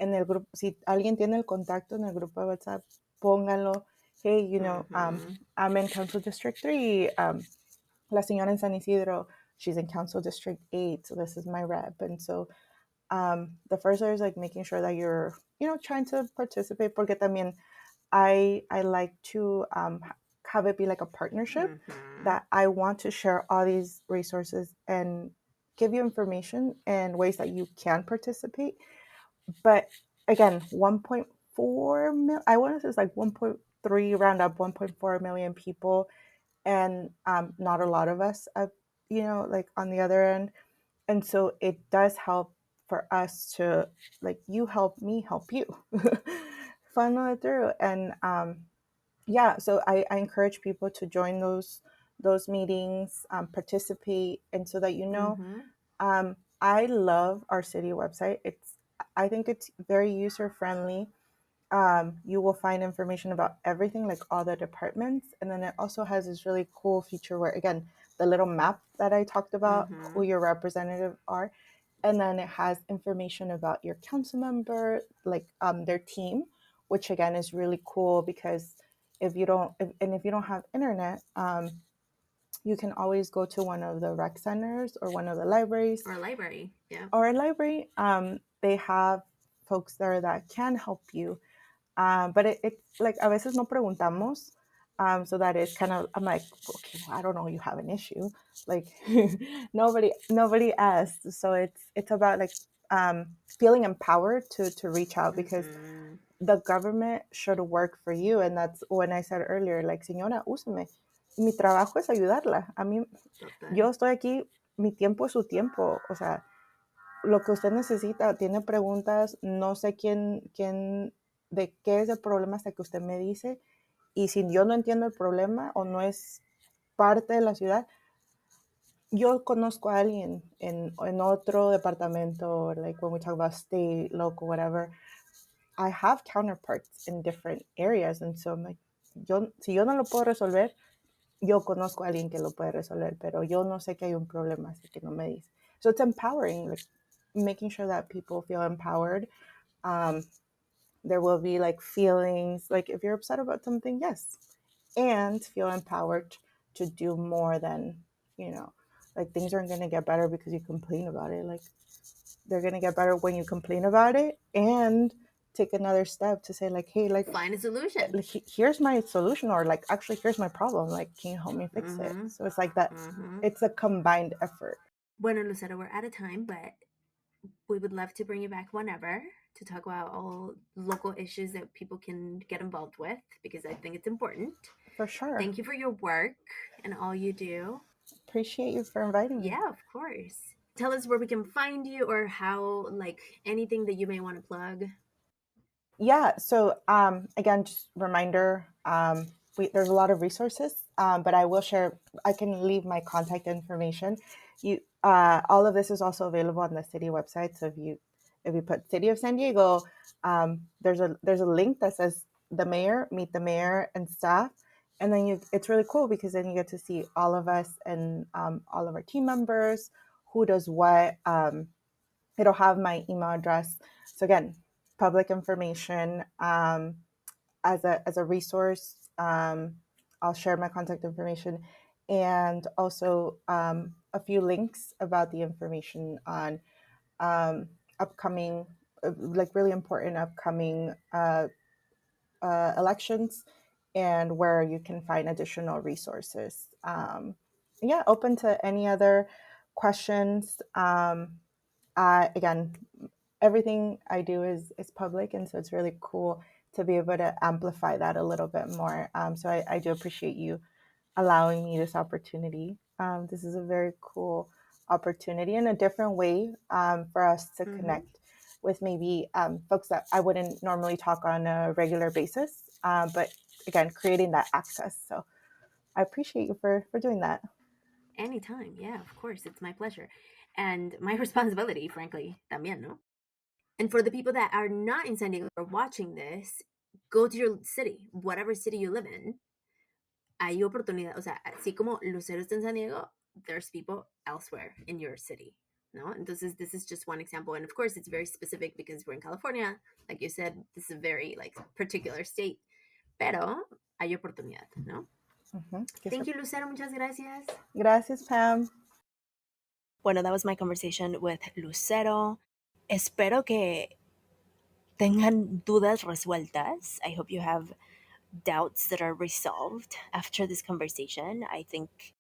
En el grupo, si alguien tiene el contacto en el grupo de WhatsApp, póngalo. Hey, I'm in Council District 3. La señora en San Isidro, she's in Council District 8, so this is my rep. And so the first layer is like making sure that you're, trying to participate, porque también I like to have it be like a partnership, that I want to share all these resources and give you information and ways that you can participate. But again, 1.4 million, I want to say it's like 1. three round up 1.4 million people, and not a lot of us, like on the other end. And so it does help for us to, like, you help me help you funnel it through. And yeah, so I encourage people to join those meetings, participate, and so that I love our city website. I think it's very user friendly. You will find information about everything, like all the departments. And then it also has this really cool feature where, again, the little map that I talked about, who your representative are. And then it has information about your council member, like their team, which again is really cool because if you don't have internet, you can always go to one of the rec centers or one of the libraries Or a library, yeah. or a library. They have folks there that can help you, but it's like a veces no preguntamos. So that is kind of, I'm like, okay, well, I don't know, you have an issue. Like nobody asked. So it's about like feeling empowered to reach out, because the government should work for you. And that's when I said earlier, like, señora, úseme. Mi trabajo es ayudarla. A mí, yo estoy aquí, mi tiempo es su tiempo. O sea, lo que usted necesita, tiene preguntas, no sé de qué es el problema hasta que usted me dice. Y si yo no entiendo el problema o no es parte de la ciudad, yo conozco a alguien en otro departamento, like when we talk about state, local, whatever. I have counterparts in different areas. And so I'm like, si yo no lo puedo resolver, yo conozco a alguien que lo puede resolver, pero yo no sé que hay un problema hasta que no me dice. So it's empowering, like making sure that people feel empowered. There will be like feelings, like if you're upset about something, yes, and feel empowered to do more than, like things aren't going to get better because you complain about it. Like they're going to get better when you complain about it and take another step to say like, hey, like find a solution. Like, here's my solution, or like, actually, here's my problem. Like, can you help me fix it? So it's like that. It's a combined effort. Bueno, Lucero, we're out of time, but we would love to bring you back whenever to talk about all local issues that people can get involved with, because I think it's important. For sure. Thank you for your work and all you do. Appreciate you for inviting me. Yeah, of course. Tell us where we can find you, or how, like, anything that you may want to plug. Yeah. So again, just reminder, there's a lot of resources, but I will share. I can leave my contact information. All of this is also available on the city website. So if you put City of San Diego, there's a link that says the mayor, meet the mayor and staff, and then it's really cool because then you get to see all of us and all of our team members, who does what. It'll have my email address. So again, public information, as a resource. I'll share my contact information, and also a few links about the information on upcoming, like really important upcoming elections, and where you can find additional resources. Yeah, open to any other questions. Again, everything I do is public, and so it's really cool to be able to amplify that a little bit more. So I do appreciate you allowing me this opportunity. This is a very cool opportunity and a different way for us to connect with maybe folks that I wouldn't normally talk on a regular basis. But again, creating that access. So I appreciate you for doing that. Anytime. Yeah, of course. It's my pleasure. And my responsibility, frankly, también, no? And for the people that are not in San Diego or watching this, go to your city, whatever city you live in. Hay oportunidad, o sea, así como Lucero está en San Diego, there's people elsewhere in your city, no? Entonces, this is just one example. And of course, it's very specific because we're in California. Like you said, this is a very, like, particular state. Pero hay oportunidad, no? Thank you, Lucero. Muchas gracias. Gracias, Pam. Bueno, that was my conversation with Lucero. Espero que tengan dudas resueltas. I hope you have doubts that are resolved after this conversation. I think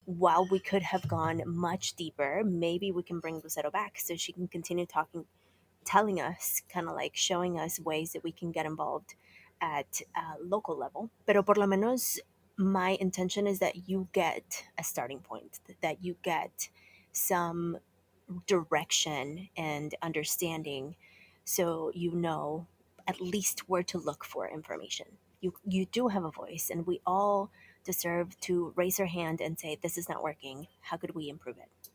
while we could have gone much deeper, maybe we can bring Lucero back so she can continue talking, telling us, kind of like showing us ways that we can get involved at a local level. Pero por lo menos my intention is that you get a starting point, that you get some direction and understanding, so you know at least where to look for information. You do have a voice, and we all deserve to raise our hand and say, this is not working, how could we improve it?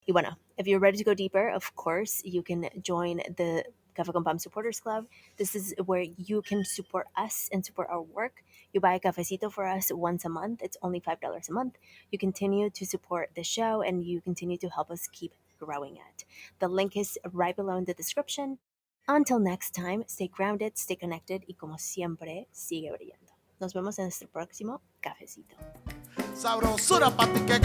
Y bueno, if you're ready to go deeper, of course, you can join the Cafe con Pam Supporters Club. This is where you can support us and support our work. You buy a cafecito for us once a month. It's only $5 a month. You continue to support the show, and you continue to help us keep growing it. The link is right below in the description. Until next time, stay grounded, stay connected, y como siempre, sigue brillando. Nos vemos en nuestro próximo cafecito. Sabrosura pa' ti que.